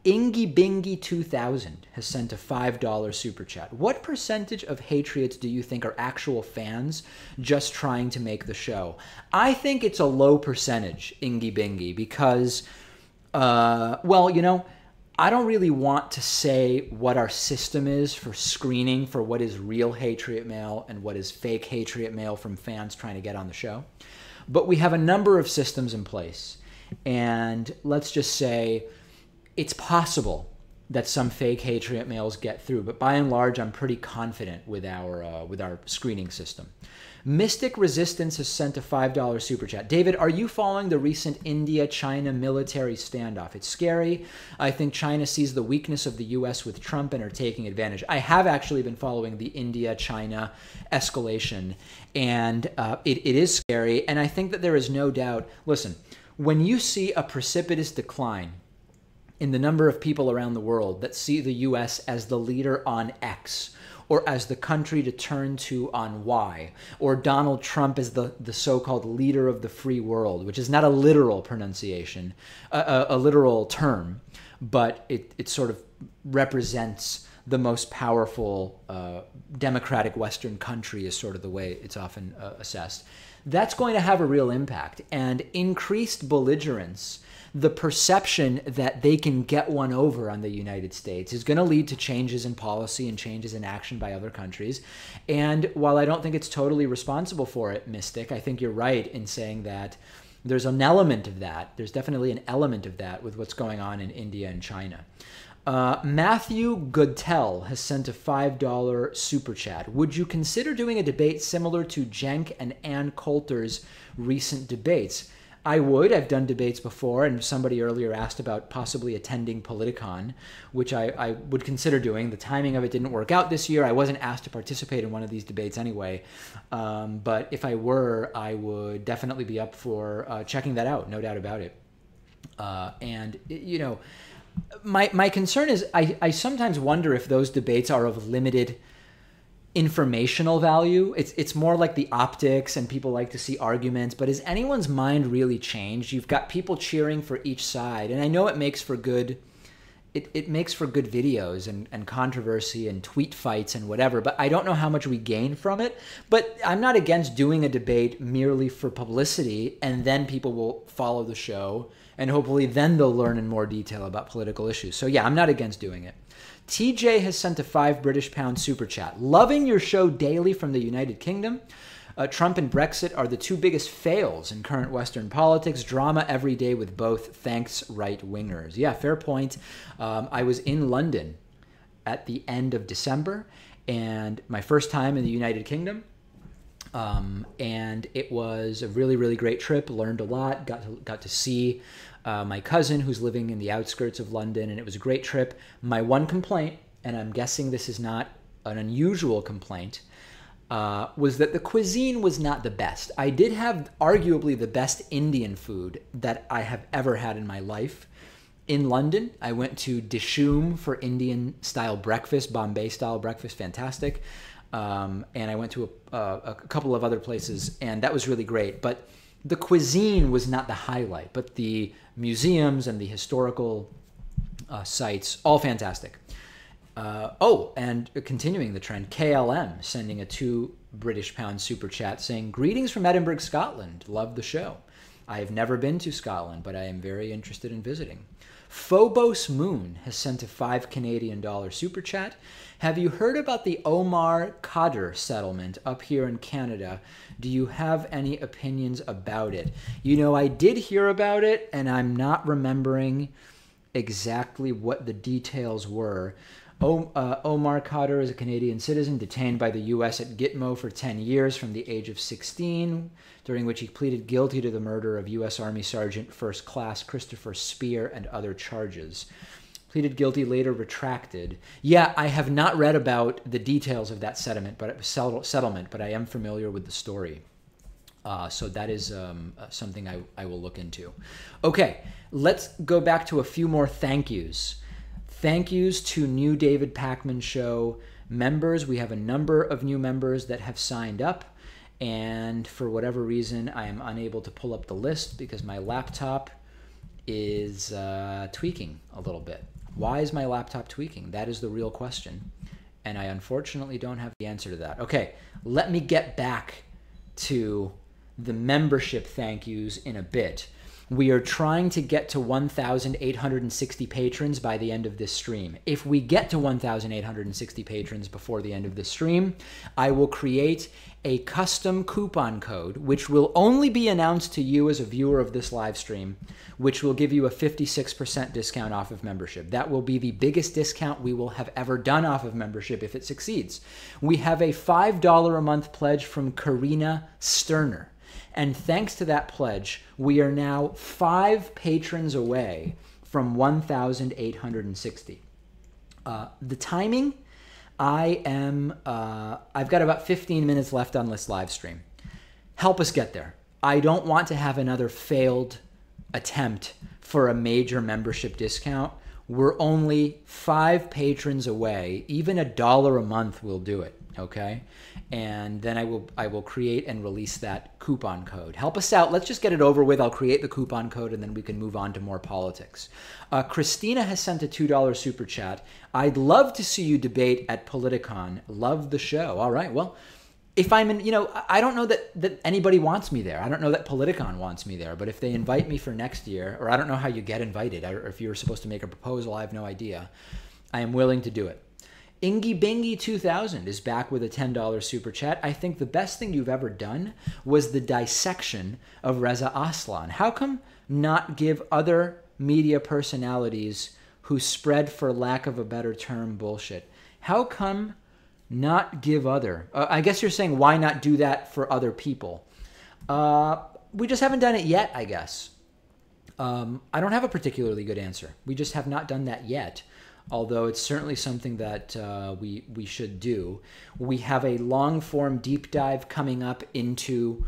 Ingy Bingy 2000 has sent a $5 super chat. What percentage of Hatriots do you think are actual fans just trying to make the show? I think it's a low percentage, Ingy Bingy, because well, you know, I don't really want to say what our system is for screening for what is real Hatriot mail and what is fake Hatriot mail from fans trying to get on the show. But we have a number of systems in place. And let's just say it's possible that some fake Hatriot mails get through. But by and large, I'm pretty confident with our screening system. Mystic Resistance has sent a $5 super chat. David, are you following the recent India-China military standoff? It's scary. I think China sees the weakness of the U.S. with Trump and are taking advantage. I have actually been following the India-China escalation, and it is scary. And I think that there is no doubt. Listen, when you see a precipitous decline in the number of people around the world that see the U.S. as the leader on X, or as the country to turn to on Y, or Donald Trump as the so-called leader of the free world, which is not a literal pronunciation, a literal term, but it sort of represents the most powerful democratic Western country is sort of the way it's often assessed. That's going to have a real impact. And increased belligerence, the perception that they can get one over on the United States, is going to lead to changes in policy and changes in action by other countries. And while I don't think it's totally responsible for it, Mystic, I think you're right in saying that there's an element of that. There's definitely an element of that with what's going on in India and China. Matthew Goodtell has sent a $5 super chat. Would you consider doing a debate similar to Cenk and Ann Coulter's recent debates? I would. I've done debates before, and somebody earlier asked about possibly attending Politicon, which I would consider doing. The timing of it didn't work out this year. I wasn't asked to participate in one of these debates anyway. But if I were, I would definitely be up for checking that out, no doubt about it. You know, my concern is I sometimes wonder if those debates are of limited informational value. It's more like the optics, and people like to see arguments, but has anyone's mind really changed? You've got people cheering for each side, and I know it makes for good it makes for good videos and controversy and tweet fights and whatever, but I don't know how much we gain from it. But I'm not against doing a debate merely for publicity, and then people will follow the show, and hopefully then they'll learn in more detail about political issues. So yeah, I'm not against doing it. TJ has sent a £5 super chat. Loving your show daily from the United Kingdom. Trump and Brexit are the 2 biggest fails in current Western politics. Drama every day with both. Thanks, right-wingers. Yeah, fair point. I was in London at the end of December, and my first time in the United Kingdom. And it was a really, really great trip. Learned a lot. Got to see my cousin who's living in the outskirts of London, and it was a great trip. My one complaint, and I'm guessing this is not an unusual complaint, was that the cuisine was not the best. I did have arguably the best Indian food that I have ever had in my life. In London, I went to Dishoom for Indian-style breakfast, Bombay-style breakfast, fantastic. And I went to a couple of other places, and that was really great. But the cuisine was not the highlight, but the museums and the historical sites, all fantastic. Oh, and continuing the trend, KLM sending a £2 super chat saying, "Greetings from Edinburgh, Scotland. Love the show. I have never been to Scotland, but I am very interested in visiting." Phobos Moon has sent a $5 super chat. "Have you heard about the Omar Khadr settlement up here in Canada? Do you have any opinions about it?" You know, I did hear about it, and I'm not remembering exactly what the details were. Omar Khadr is a Canadian citizen detained by the U.S. at Gitmo for 10 years from the age of 16, during which he pleaded guilty to the murder of U.S. Army Sergeant First Class Christopher Spear and other charges. Pleaded guilty, later retracted. Yeah, I have not read about the details of that settlement, but I am familiar with the story. So that is something I will look into. Okay, let's go back to a few more thank yous. Thank yous to new David Pakman Show members. We have a number of new members that have signed up, and for whatever reason, I am unable to pull up the list because my laptop is tweaking a little bit. Why is my laptop tweaking? That is the real question, and I unfortunately don't have the answer to that. Okay, let me get back to the membership thank yous in a bit. We are trying to get to 1,860 patrons by the end of this stream. If we get to 1,860 patrons before the end of this stream, I will create a custom coupon code, which will only be announced to you as a viewer of this live stream, which will give you a 56% discount off of membership. That will be the biggest discount we will have ever done off of membership if it succeeds. We have a $5 a month pledge from Karina Sterner. And thanks to that pledge, we are now 5 patrons away from 1,860. The timing, I've got about 15 minutes left on this live stream. Help us get there. I don't want to have another failed attempt for a major membership discount. We're only 5 patrons away. Even $1 a month will do it, okay? And then I will create and release that coupon code. Help us out. Let's just get it over with. I'll create the coupon code, and then we can move on to more politics. Christina has sent a $2 super chat. "I'd love to see you debate at Politicon. Love the show." All right. Well, if I'm in, I don't know that anybody wants me there. I don't know that Politicon wants me there. But if they invite me for next year, or I don't know how you get invited, or if you're supposed to make a proposal, I have no idea. I am willing to do it. Ingy Bingy 2000 is back with a $10 super chat. "I think the best thing you've ever done was the dissection of Reza Aslan. How come not give other media personalities who spread, for lack of a better term, bullshit? How come not give other?" I guess you're saying why not do that for other people? We just haven't done it yet, I guess. I don't have a particularly good answer. We just have not done that yet. Although it's certainly something that we should do. We have a long-form deep dive coming up into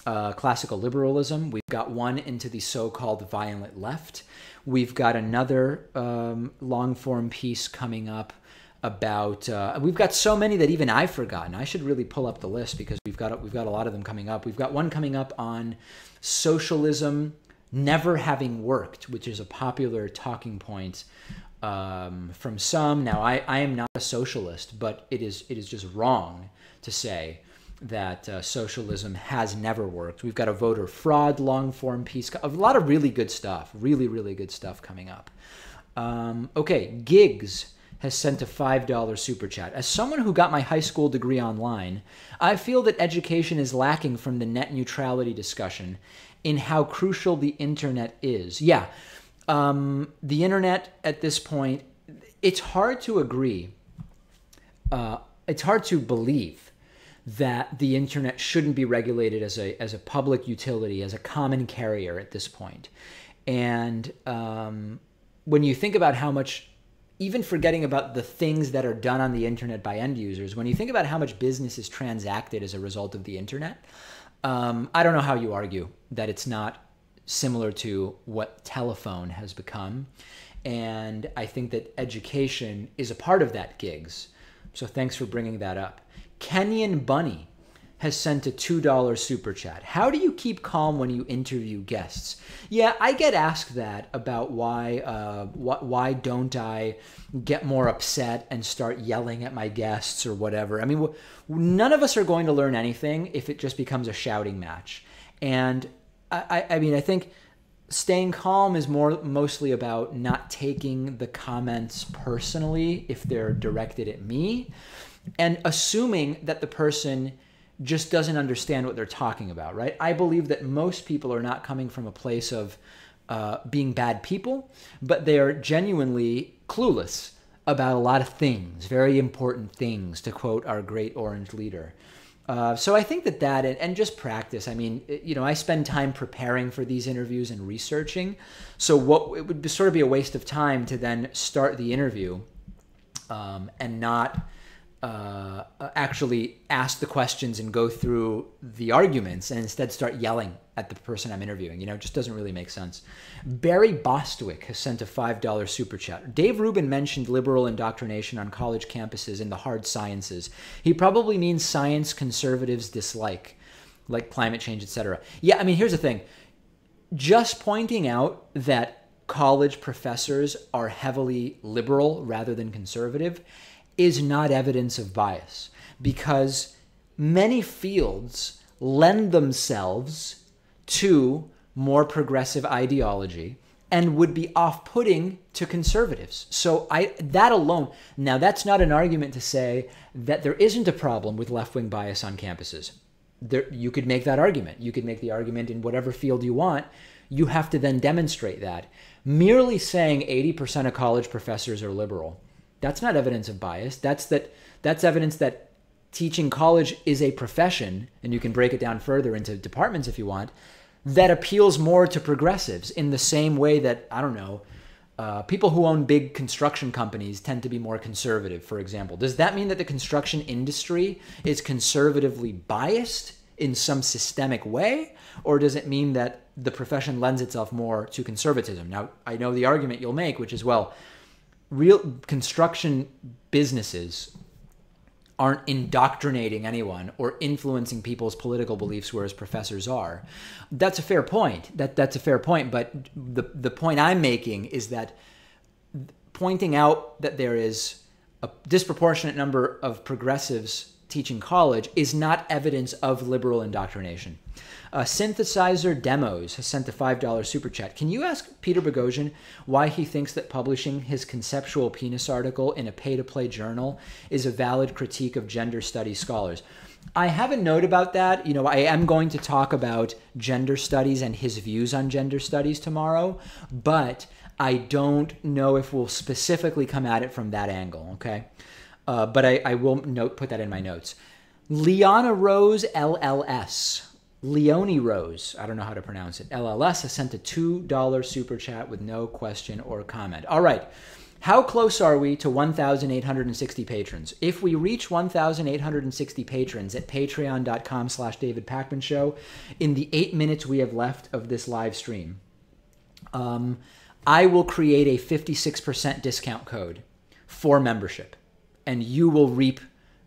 classical liberalism. We've got one into the so-called violent left. We've got another long-form piece coming up about... we've got so many that even I've forgotten. I should really pull up the list because we've got a lot of them coming up. We've got one coming up on socialism never having worked, which is a popular talking point from some. Now, I am not a socialist, but it is just wrong to say that socialism has never worked. We've got a voter fraud long-form piece, a lot of really good stuff, really, really good stuff coming up. Okay, Gigs has sent a $5 super chat. "As someone who got my high school degree online, I feel that education is lacking from the net neutrality discussion in how crucial the internet is." Yeah. The internet at this point, it's hard to agree. It's hard to believe that the internet shouldn't be regulated as a public utility, as a common carrier at this point. And when you think about how much, even forgetting about the things that are done on the internet by end users, when you think about how much business is transacted as a result of the internet, I don't know how you argue that it's not similar to what telephone has become. And I think that education is a part of that, Gigs. So thanks for bringing that up. Kenyan Bunny has sent a $2 super chat. How do you keep calm when you interview guests? Yeah, I get asked that about why don't I get more upset and start yelling at my guests or whatever. I mean, none of us are going to learn anything if it just becomes a shouting match. And I mean, I think staying calm is mostly about not taking the comments personally if they're directed at me, and assuming that the person just doesn't understand what they're talking about, right? I believe that most people are not coming from a place of being bad people, but they are genuinely clueless about a lot of things, very important things, to quote our great orange leader. So I think that and just practice. I mean, I spend time preparing for these interviews and researching. So it would sort of be a waste of time to then start the interview and not actually ask the questions and go through the arguments and instead start yelling at the person I'm interviewing. It just doesn't really make sense. Barry Bostwick has sent a $5 super chat. Dave Rubin mentioned liberal indoctrination on college campuses in the hard sciences. He probably means science conservatives dislike, like climate change, etc. Yeah, I mean, here's the thing. Just pointing out that college professors are heavily liberal rather than conservative is not evidence of bias, because many fields lend themselves to more progressive ideology and would be off-putting to conservatives. So that alone, now that's not an argument to say that there isn't a problem with left-wing bias on campuses. You could make that argument. You could make the argument in whatever field you want. You have to then demonstrate that. Merely saying 80% of college professors are liberal, that's not evidence of bias. That's evidence that teaching college is a profession, and you can break it down further into departments if you want, that appeals more to progressives in the same way that, I don't know, people who own big construction companies tend to be more conservative, for example. Does that mean that the construction industry is conservatively biased in some systemic way? Or does it mean that the profession lends itself more to conservatism? Now, I know the argument you'll make, which is, well, real construction businesses aren't indoctrinating anyone or influencing people's political beliefs, whereas professors are. That's a fair point. That's a fair point. But the point I'm making is that pointing out that there is a disproportionate number of progressives teaching college is not evidence of liberal indoctrination. Synthesizer Demos has sent a $5 super chat. Can you ask Peter Boghossian why he thinks that publishing his conceptual penis article in a pay-to-play journal is a valid critique of gender studies scholars? I have a note about that. I am going to talk about gender studies and his views on gender studies tomorrow, but I don't know if we'll specifically come at it from that angle, okay? But I will put that in my notes. Leona Rose LLS. Leonie Rose, I don't know how to pronounce it. LLS has sent a $2 super chat with no question or comment. All right. How close are we to 1,860 patrons? If we reach 1,860 patrons at patreon.com/DavidPakman Show in the 8 minutes we have left of this live stream, I will create a 56% discount code for membership, and you will reap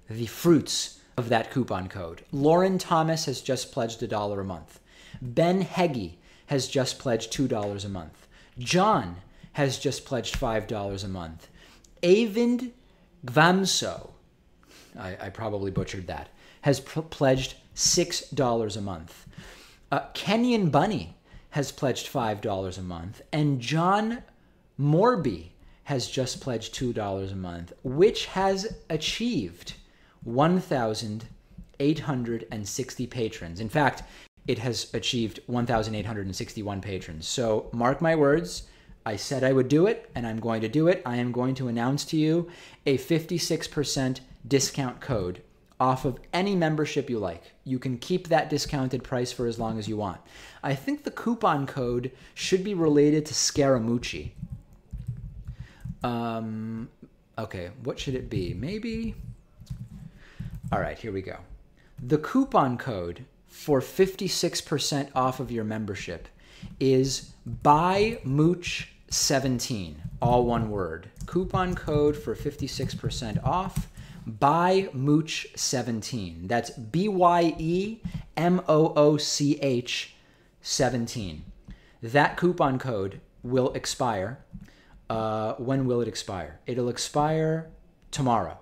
the fruits of that coupon code. Lauren Thomas has just pledged $1 a month. Ben Heggie has just pledged $2 a month. John has just pledged $5 a month. Avind Gvamso, I probably butchered that, has pledged $6 a month. Kenyan Bunny has pledged $5 a month. And John Morby has just pledged $2 a month, which has achieved 1,860 patrons. In fact, it has achieved 1,861 patrons. So mark my words, I said I would do it, and I'm going to do it. I am going to announce to you a 56% discount code off of any membership you like. You can keep that discounted price for as long as you want. I think the coupon code should be related to Scaramucci. Okay, what should it be? Maybe... All right, here we go. The coupon code for 56% off of your membership is BuyMooch17, all one word. Coupon code for 56% off, BYMOOCH17. That's BYEMOOCH 17. That coupon code will expire. When will it expire? It'll expire tomorrow.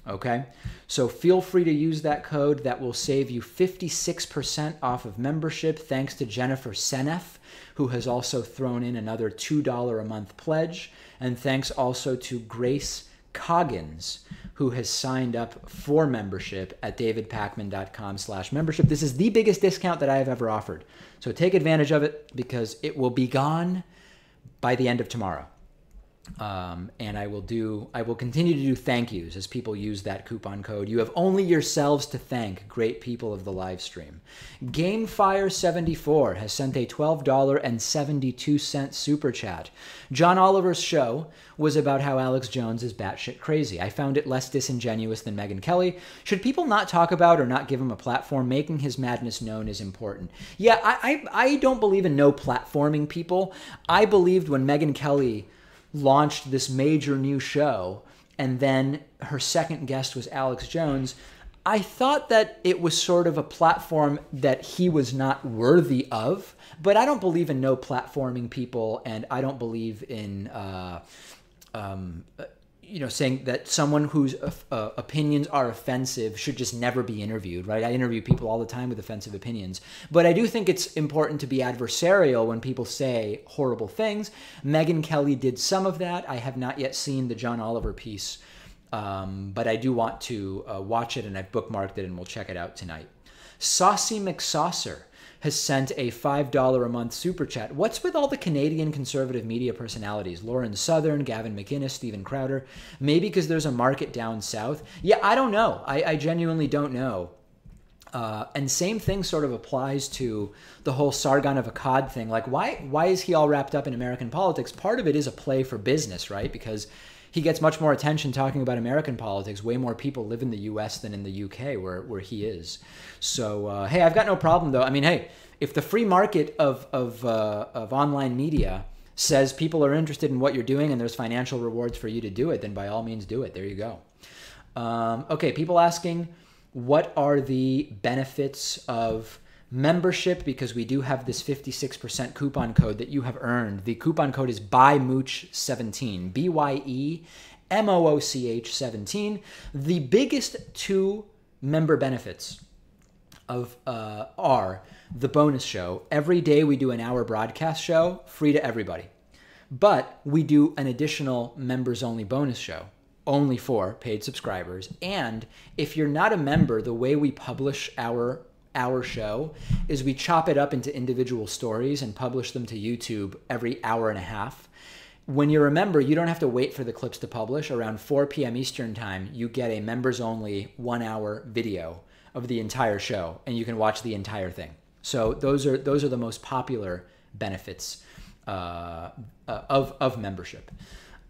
Okay, so feel free to use that code. That will save you 56% off of membership, thanks to Jennifer Senef, who has also thrown in another $2 a month pledge. And thanks also to Grace Coggins, who has signed up for membership at davidpakman.com/membership. This is the biggest discount that I have ever offered. So take advantage of it, because it will be gone by the end of tomorrow. And I will continue to do thank yous as people use that coupon code. You have only yourselves to thank, great people of the live stream. GameFire74 has sent a $12.72 super chat. John Oliver's show was about how Alex Jones is batshit crazy. I found it less disingenuous than Megyn Kelly. Should people not talk about or not give him a platform? Making his madness known is important. Yeah, I don't believe in no platforming people. I believed when Megyn Kelly launched this major new show, and then her second guest was Alex Jones, I thought that it was sort of a platform that he was not worthy of. But I don't believe in no platforming people, and I don't believe in saying that someone whose opinions are offensive should just never be interviewed, right? I interview people all the time with offensive opinions. But I do think it's important to be adversarial when people say horrible things. Megyn Kelly did some of that. I have not yet seen the John Oliver piece, but I do want to watch it, and I've bookmarked it, and we'll check it out tonight. Saucy McSaucer has sent a $5 a month super chat. What's with all the Canadian conservative media personalities? Lauren Southern, Gavin McInnes, Stephen Crowder. Maybe because there's a market down south. Yeah, I don't know. I genuinely don't know. And same thing sort of applies to the whole Sargon of Akkad thing. Like, why is he all wrapped up in American politics? Part of it is a play for business, right? Because he gets much more attention talking about American politics. Way more people live in the U.S. than in the UK, where he is. So, hey, I've got no problem, though. I mean, hey, if the free market of online media says people are interested in what you're doing and there's financial rewards for you to do it, then by all means do it. There you go. Okay, people asking, what are the benefits of membership? Because we do have this 56% coupon code that you have earned. The coupon code is BYMOOCH17, BYEMOOCH 17. The biggest two member benefits of are the bonus show. Every day we do an hour broadcast show, free to everybody. But we do an additional members-only bonus show, only for paid subscribers. And if you're not a member, the way we publish our show is we chop it up into individual stories and publish them to YouTube every hour and a half. When you're a member, you don't have to wait for the clips to publish. Around 4 p.m. Eastern time, you get a members-only 1-hour video of the entire show, and you can watch the entire thing. So those are the most popular benefits of membership.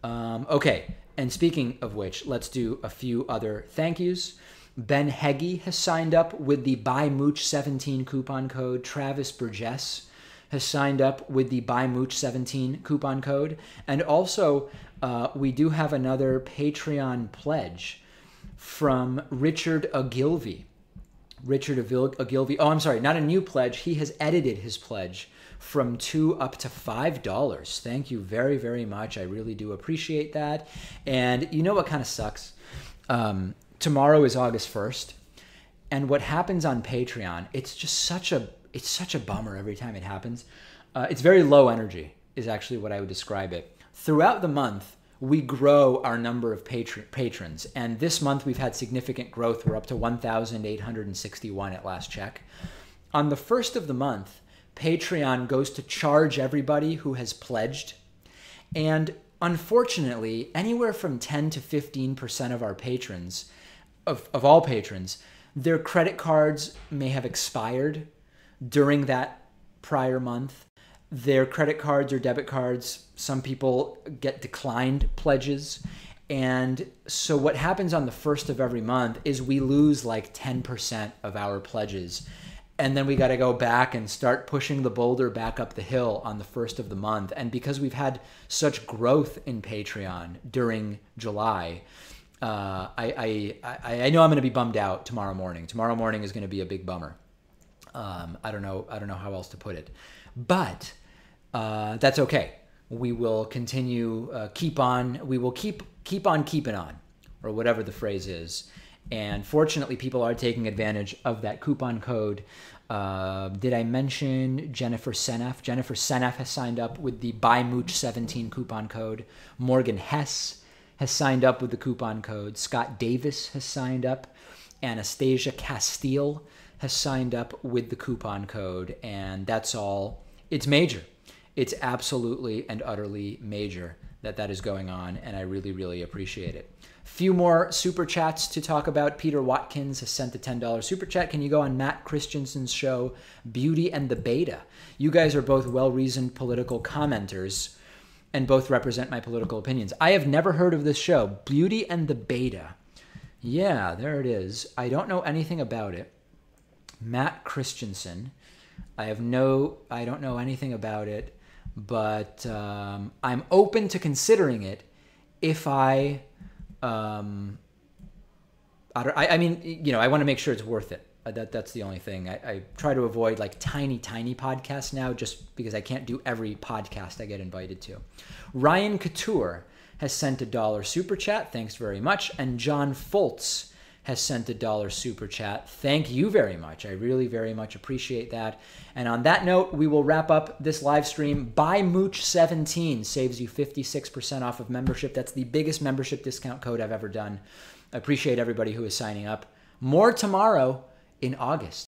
Okay, and speaking of which, let's do a few other thank yous. Ben Heggie has signed up with the BuyMooch17 coupon code. Travis Burgess has signed up with the BuyMooch17 coupon code. And also, we do have another Patreon pledge from Richard Ogilvy. Richard Ogilvy, oh, I'm sorry, not a new pledge. He has edited his pledge from $2 up to $5. Thank you very, very much. I really do appreciate that. And you know what kind of sucks? Tomorrow is August 1st. And what happens on Patreon, it's just such a bummer every time it happens. It's very low energy is actually what I would describe it. Throughout the month, we grow our number of patrons. And this month we've had significant growth. We're up to 1,861 at last check. On the first of the month, Patreon goes to charge everybody who has pledged. And unfortunately, anywhere from 10 to 15% of our patrons, of all patrons, their credit cards may have expired during that prior month. Their credit cards or debit cards, some people get declined pledges. And so what happens on the first of every month is we lose like 10% of our pledges. And then we got to go back and start pushing the boulder back up the hill on the first of the month. And because we've had such growth in Patreon during July, I know I'm going to be bummed out tomorrow morning. Tomorrow morning is going to be a big bummer. I don't know how else to put it, but that's okay. We will continue, we will keep on keeping on, or whatever the phrase is. And fortunately, people are taking advantage of that coupon code. Did I mention Jennifer Seneff? Jennifer Seneff has signed up with the BuyMooch17 coupon code. Morgan Hess has signed up with the coupon code. Scott Davis has signed up. Anastasia Castile has signed up with the coupon code. And that's all. It's major. It's absolutely and utterly major that is going on, and I really, really appreciate it. Few more super chats to talk about. Peter Watkins has sent a $10 super chat. Can you go on Matt Christensen's show, Beauty and the Beta? You guys are both well-reasoned political commenters and both represent my political opinions. I have never heard of this show, Beauty and the Beta. Yeah, there it is. I don't know anything about it. Matt Christensen. I don't know anything about it, but I'm open to considering it if I mean, I want to make sure it's worth it. That's the only thing. I try to avoid like tiny podcasts now, just because I can't do every podcast I get invited to. Ryan Couture has sent a $1 super chat. Thanks very much. And John Foltz has sent a $1 super chat. Thank you very much. I really very much appreciate that. And on that note, we will wrap up this live stream. BuyMooch17 saves you 56% off of membership. That's the biggest membership discount code I've ever done. I appreciate everybody who is signing up. More tomorrow in August.